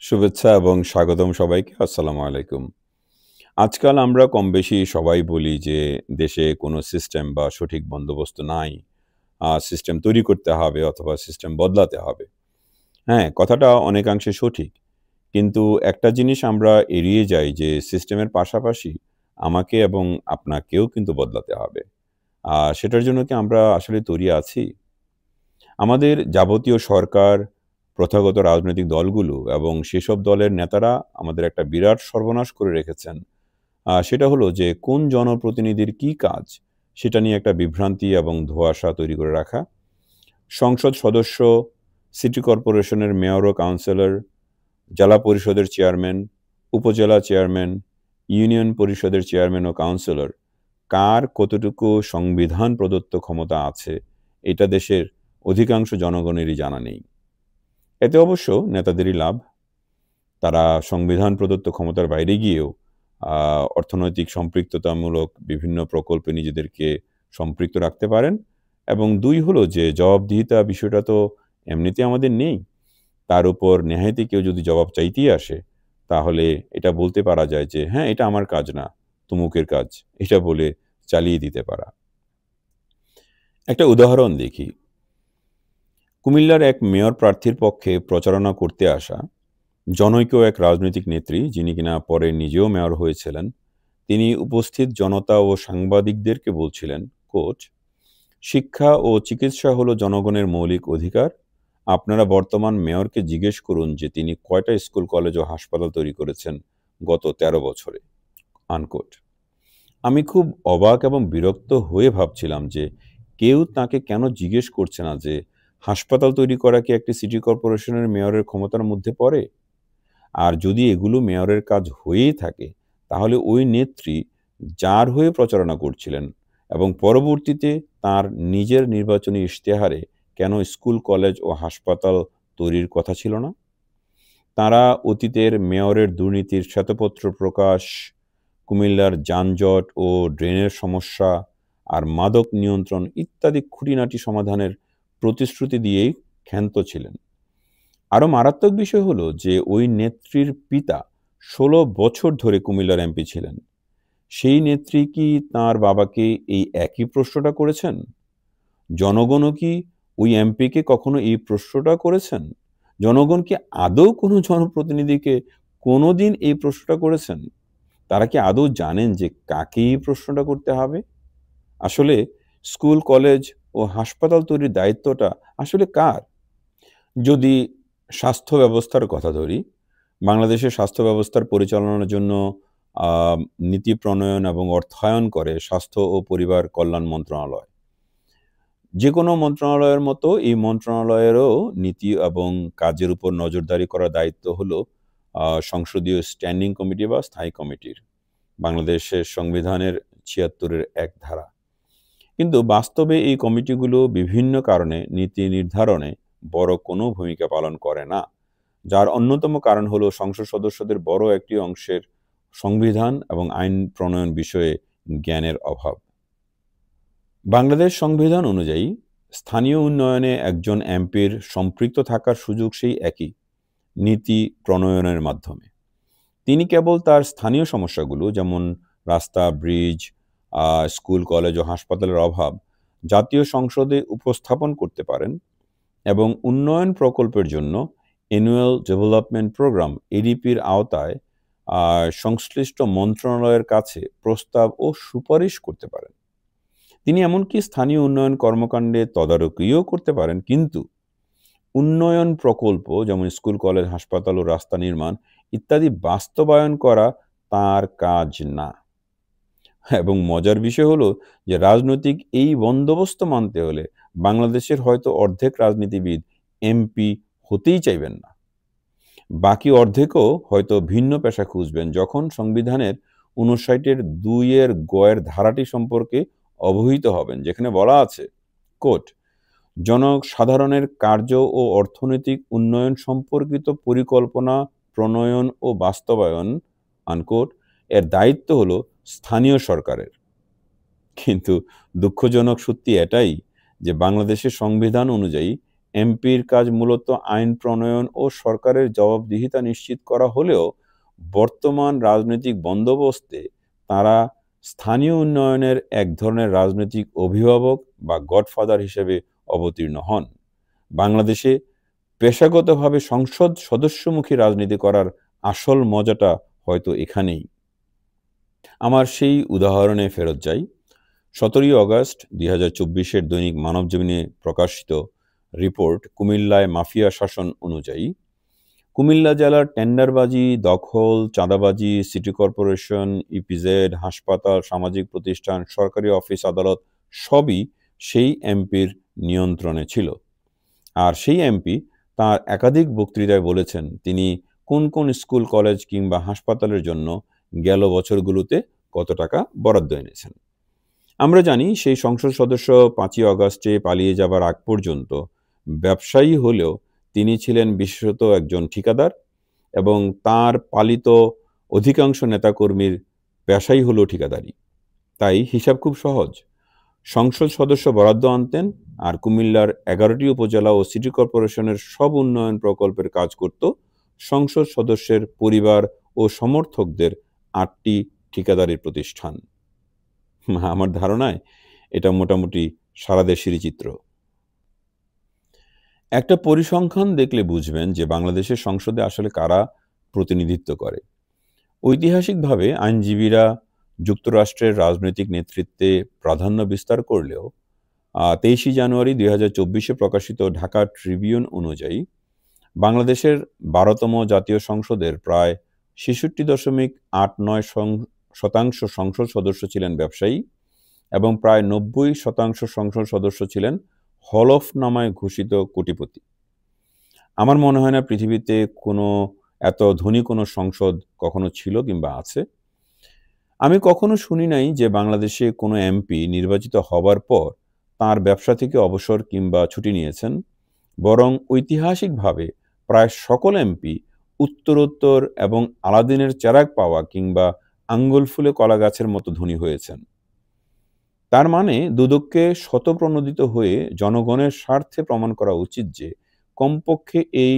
শুভেচ্ছা এবং স্বাগতম সবাইকে। আসসালামু আলাইকুম। আজকাল আমরা কমবেশি সবাই বলি যে দেশে কোনো সিস্টেম বা সঠিক বন্দোবস্ত নাই। সিস্টেম তৈরি করতে হবে অথবা সিস্টেম বদলাতে হবে। হ্যাঁ, কথাটা অনেকাংশে সঠিক। কিন্তু একটা জিনিস আমরা এড়িয়ে যাই যে সিস্টেমের পাশাপাশি আমাকে এবং আপনাকেও কিন্তু বদলাতে হবে। সেটার জন্য কি আমরা আসলে তৈরি আছি? আমাদের যাবতীয় সরকার, প্রথাগত রাজনৈতিক দলগুলো এবং সেসব দলের নেতারা আমাদের একটা বিরাট সর্বনাশ করে রেখেছেন। সেটা হলো যে কোন জনপ্রতিনিধির কী কাজ, সেটা নিয়ে একটা বিভ্রান্তি এবং ধোঁয়াশা তৈরি করে রাখা। সংসদ সদস্য, সিটি কর্পোরেশনের মেয়র ও কাউন্সিলর, জেলা পরিষদের চেয়ারম্যান, উপজেলা চেয়ারম্যান, ইউনিয়ন পরিষদের চেয়ারম্যান ও কাউন্সিলর কার কতটুকু সংবিধান প্রদত্ত ক্ষমতা আছে, এটা দেশের অধিকাংশ জনগণেরই জানা নেই। এতে অবশ্য নেতাদেরই লাভ। তারা সংবিধান প্রদত্ত ক্ষমতার বাইরে গিয়েও অর্থনৈতিক সম্পৃক্ততামূলক বিভিন্ন প্রকল্পে নিজেদেরকে সম্পৃক্ত রাখতে পারেন। এবং দুই হলো যে জবাবদিহিতা বিষয়টা তো এমনিতে আমাদের নেই। তার উপর নেহায়েতি কেউ যদি জবাব চাইতেই আসে, তাহলে এটা বলতে পারা যায় যে হ্যাঁ, এটা আমার কাজ না, তমুকের কাজ, এটা বলে চালিয়ে দিতে পারা। একটা উদাহরণ দেখি। কুমিল্লার এক মেয়র প্রার্থীর পক্ষে প্রচারণা করতে আসা জনৈক এক রাজনৈতিক নেত্রী, যিনি কিনা পরে নিজেও মেয়র হয়েছিলেন, তিনি উপস্থিত জনতা ও সাংবাদিকদেরকে বলছিলেন, কোচ, শিক্ষা ও চিকিৎসা হলো জনগণের মৌলিক অধিকার। আপনারা বর্তমান মেয়রকে জিজ্ঞেস করুন যে তিনি কয়টা স্কুল, কলেজ ও হাসপাতাল তৈরি করেছেন গত ১৩ বছরে। আনকোট। আমি খুব অবাক এবং বিরক্ত হয়ে ভাবছিলাম যে কেউ তাকে কেন জিজ্ঞেস করছে না যে হাসপাতাল তৈরি করা কি একটি সিটি কর্পোরেশনের মেয়রের ক্ষমতার মধ্যে পড়ে? আর যদি এগুলো মেয়রের কাজ হয়েই থাকে, তাহলে ওই নেত্রী যার হয়ে প্রচারণা করছিলেন এবং পরবর্তীতে তার নিজের নির্বাচনী ইশতেহারে কেন স্কুল, কলেজ ও হাসপাতাল তৈরির কথা ছিল না? তাঁরা অতীতের মেয়রের দুর্নীতির শ্বেতপত্র প্রকাশ, কুমিল্লার যানজট ও ড্রেনের সমস্যা আর মাদক নিয়ন্ত্রণ ইত্যাদি খুঁটিনাটি সমাধানের প্রতিশ্রুতি দিয়েই ক্ষান্ত ছিলেন। আরও মারাত্মক বিষয় হলো যে ওই নেত্রীর পিতা ১৬ বছর ধরে কুমিল্লার এমপি ছিলেন। সেই নেত্রী কি তাঁর বাবাকে এই একই প্রশ্নটা করেছেন? জনগণও কি ওই এমপিকে কখনো এই প্রশ্নটা করেছেন? জনগণ কি আদৌ কোনো জনপ্রতিনিধিকে কোনোদিন এই প্রশ্নটা করেছেন? তারা কি আদৌ জানেন যে কাকে এই প্রশ্নটা করতে হবে? আসলে স্কুল, কলেজ ও হাসপাতাল তৈরির দায়িত্বটা আসলে কার? যদি স্বাস্থ্য ব্যবস্থার কথা ধরি, বাংলাদেশের স্বাস্থ্য ব্যবস্থার পরিচালনার জন্য আ নীতি প্রণয়ন এবং অর্থায়ন করে স্বাস্থ্য ও পরিবার কল্যাণ মন্ত্রণালয়। যেকোনো মন্ত্রণালয়ের মতো এই মন্ত্রণালয়েরও নীতি এবং কাজের উপর নজরদারি করার দায়িত্ব হলো সংসদীয় স্ট্যান্ডিং কমিটি বা স্থায়ী কমিটির। বাংলাদেশের সংবিধানের ৭৬ এর ১ ধারা। কিন্তু বাস্তবে এই কমিটিগুলো বিভিন্ন কারণে নীতি নির্ধারণে বড় কোনো ভূমিকা পালন করে না। যার অন্যতম কারণ হলো সংসদ সদস্যদের বড় একটি অংশের সংবিধান এবং আইন প্রণয়ন বিষয়ে জ্ঞানের অভাব। বাংলাদেশ সংবিধান অনুযায়ী স্থানীয় উন্নয়নে একজন এমপির সম্পৃক্ত থাকার সুযোগ সেই একই, নীতি প্রণয়নের মাধ্যমে। তিনি কেবল তার স্থানীয় সমস্যাগুলো, যেমন রাস্তা, ব্রিজ, স্কুল, কলেজ ও হাসপাতালের অভাব, জাতীয় সংসদে উপস্থাপন করতে পারেন এবং উন্নয়ন প্রকল্পের জন্য অ্যানুয়াল ডেভেলপমেন্ট প্রোগ্রাম এডিপির আওতায় সংশ্লিষ্ট মন্ত্রণালয়ের কাছে প্রস্তাব ও সুপারিশ করতে পারেন। তিনি এমনকি স্থানীয় উন্নয়ন কর্মকাণ্ডে তদারকিও করতে পারেন, কিন্তু উন্নয়ন প্রকল্প যেমন স্কুল, কলেজ, হাসপাতাল ও রাস্তা নির্মাণ ইত্যাদি বাস্তবায়ন করা তার কাজ না। এবং মজার বিষয় হলো যে রাজনৈতিক এই বন্দোবস্ত মানতে হলে বাংলাদেশের হয়তো অর্ধেক রাজনীতিবিদ এমপি হতেই চাইবেন না। বাকি অর্ধেকও হয়তো ভিন্ন পেশা খুঁজবেন যখন সংবিধানের ৫৯-এর ২-এর গ-এর ধারাটি সম্পর্কে অবহিত হবেন, যেখানে বলা আছে, কোট, জনসাধারণের কার্য ও অর্থনৈতিক উন্নয়ন সম্পর্কিত পরিকল্পনা প্রণয়ন ও বাস্তবায়ন, আনকোট, এর দায়িত্ব হলো স্থানীয় সরকারের। কিন্তু দুঃখজনক সত্যি এটাই যে বাংলাদেশের সংবিধান অনুযায়ী এমপির কাজ মূলত আইন প্রণয়ন ও সরকারের জবাবদিহিতা নিশ্চিত করা হলেও বর্তমান রাজনৈতিক বন্দোবস্তে তারা স্থানীয় উন্নয়নের এক ধরনের রাজনৈতিক অভিভাবক বা গডফাদার হিসেবে অবতীর্ণ হন। বাংলাদেশে পেশাগতভাবে সংসদ সদস্যমুখী রাজনীতি করার আসল মজাটা হয়তো এখানেই। আমার সেই উদাহরণে ফেরত যাই। 17ই অগস্ট 2024-এর দৈনিক মানবজমিনে প্রকাশিত রিপোর্ট কুমিল্লায় মাফিয়া শাসন অনুযায়ী কুমিল্লা জেলার টেন্ডারবাজি, দখল, চাঁদাবাজি, সিটি কর্পোরেশন, ইপিজেড, হাসপাতাল, সামাজিক প্রতিষ্ঠান, সরকারি অফিস আদালত সবই সেই এমপির নিয়ন্ত্রণে ছিল। আর সেই এমপি তার একাধিক বক্তৃতায় বলেছেন তিনি কোন কোন স্কুল, কলেজ কিংবা হাসপাতালের জন্য গেল বছরগুলোতে কত টাকা বরাদ্দ এনেছেন। আমরা জানি সেই সংসদ সদস্য 5ই অগস্টে পালিয়ে যাবার আগ পর্যন্ত ব্যবসায়ী হলেও তিনি ছিলেন বিশেষত একজন ঠিকাদার এবং তার পালিত অধিকাংশ নেতাকর্মীর পেশাই হলো ঠিকাদারি। তাই হিসাব খুব সহজ। সংসদ সদস্য বরাদ্দ আনতেন আর কুমিল্লার 11টি উপজেলা ও সিটি কর্পোরেশনের সব উন্নয়ন প্রকল্পের কাজ করত সংসদ সদস্যের পরিবার ও সমর্থকদের 8টি ঠিকাদারি প্রতিষ্ঠান। আমার ধারণায় এটা মোটামুটি সারা দেশেরই চিত্র। একটা পরিসংখ্যান দেখলে বুঝবেন যে বাংলাদেশের সংসদে আসলে কারা প্রতিনিধিত্ব করে। ঐতিহাসিকভাবে আইনজীবীরা যুক্তরাষ্ট্রের রাজনৈতিক নেতৃত্বে প্রাধান্য বিস্তার করলেও 23 জানুয়ারি 2024-এ প্রকাশিত ঢাকা ট্রিবিউন অনুযায়ী বাংলাদেশের 12তম জাতীয় সংসদের প্রায় 66.89% সংসদ সদস্য ছিলেন ব্যবসায়ী এবং প্রায় 90% সংসদ সদস্য ছিলেন হলফনামায় ঘোষিত কোটিপতি। আমার মনে হয় না পৃথিবীতে কোনো এত ধনী কোনো সংসদ কখনো ছিল কিংবা আছে। আমি কখনো শুনি নাই যে বাংলাদেশে কোনো এমপি নির্বাচিত হবার পর তার ব্যবসা থেকে অবসর কিংবা ছুটি নিয়েছেন, বরং ঐতিহাসিকভাবে প্রায় সকল এমপি উত্তরোত্তর এবং আলাদিনের চেরাগ পাওয়া কিংবা আঙ্গুল ফুলে কলা গাছের মতো ধনী হয়েছেন। তার মানে দুদককে শতপ্রণোদিত হয়ে জনগণের স্বার্থে প্রমাণ করা উচিত যে কমপক্ষে এই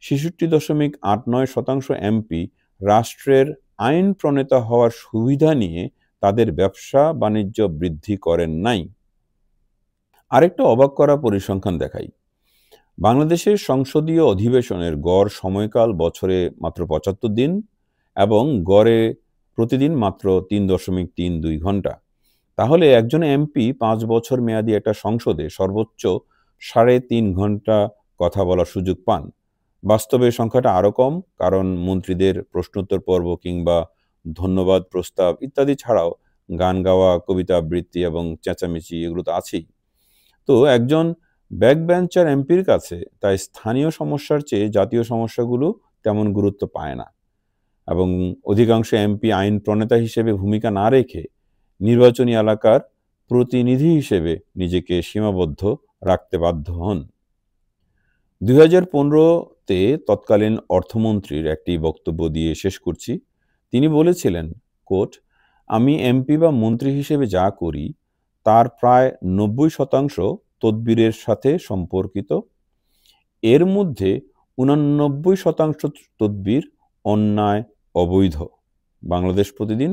66.89% এমপি রাষ্ট্রের আইন প্রণেতা হওয়ার সুবিধা নিয়ে তাদের ব্যবসা বাণিজ্য বৃদ্ধি করেন নাই। আরেকটা অবাক করা পরিসংখ্যান দেখাই। বাংলাদেশের সংসদীয় অধিবেশনের গড় সময়কাল বছরে মাত্র 75 দিন এবং গড়ে প্রতিদিন মাত্র 3.32 ঘন্টা। তাহলে একজন এমপি 5 বছর মেয়াদী একটা সংসদে সর্বোচ্চ 3.5 ঘন্টা কথা বলার সুযোগ পান। বাস্তবে সংখ্যাটা আরও কম, কারণ মন্ত্রীদের প্রশ্নোত্তর পর্ব কিংবা ধন্যবাদ প্রস্তাব ইত্যাদি ছাড়াও গান গাওয়া, কবিতা আবৃত্তি এবং চেঁচামেচি এগুলো তো আছেই। তো একজন ব্যাকবেঞ্চার এমপির কাছে তাই স্থানীয় সমস্যার চেয়ে জাতীয় সমস্যাগুলো তেমন গুরুত্ব পায় না এবং অধিকাংশ এমপি আইন প্রণেতা হিসেবে ভূমিকা না রেখে নির্বাচনী এলাকার প্রতিনিধি হিসেবে নিজেকে সীমাবদ্ধ রাখতে বাধ্য হন। 2015-তে তৎকালীন অর্থমন্ত্রীর একটি বক্তব্য দিয়ে শেষ করছি। তিনি বলেছিলেন, কোট, আমি এমপি বা মন্ত্রী হিসেবে যা করি তার প্রায় 90% তদবিরের সাথে সম্পর্কিত। এর মধ্যে 89% তদবির অন্যায়, অবৈধ। বাংলাদেশ প্রতিদিন,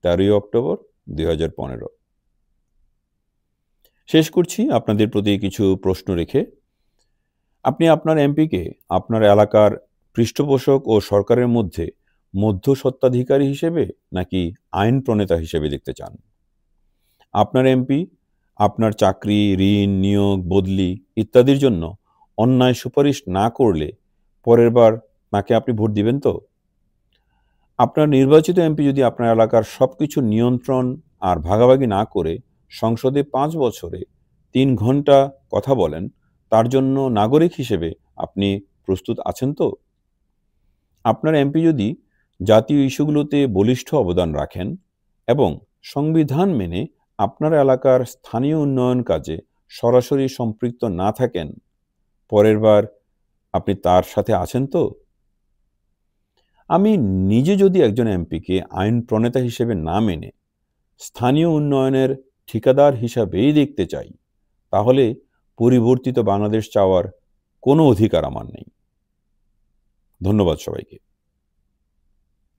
13 অক্টোবর 2015। শেষ করছি আপনাদের প্রতি কিছু প্রশ্ন রেখে। আপনি আপনার এমপিকে আপনার এলাকার পৃষ্ঠপোষক ও সরকারের মধ্যে মধ্যস্বত্বাধিকারী হিসেবে নাকি আইন প্রণেতা হিসেবে দেখতে চান? আপনার এমপি আপনার চাকরি, ঋণ, নিয়োগ, বদলি ইত্যাদির জন্য অন্যায় সুপারিশ না করলে পরের বার তাকে আপনি ভোট দিবেন তো? আপনার নির্বাচিত এমপি যদি আপনার এলাকার সবকিছু নিয়ন্ত্রণ আর ভাগাভাগি না করে সংসদে 5 বছরে 3 ঘন্টা কথা বলেন, তার জন্য নাগরিক হিসেবে আপনি প্রস্তুত আছেন তো? আপনার এমপি যদি জাতীয় ইস্যুগুলোতে বলিষ্ঠ অবদান রাখেন এবং সংবিধান মেনে আপনার এলাকার স্থানীয় উন্নয়ন কাজে সরাসরি সম্পৃক্ত না থাকেন, পরের বার আপনি তার সাথে আছেন তো? আমি নিজে যদি একজন এমপিকে আইন প্রণেতা হিসেবে না মেনে স্থানীয় উন্নয়নের ঠিকাদার হিসাবেই দেখতে চাই, তাহলে পরিবর্তিত বাংলাদেশ চাওয়ার কোনো অধিকার আমার নেই। ধন্যবাদ সবাইকে।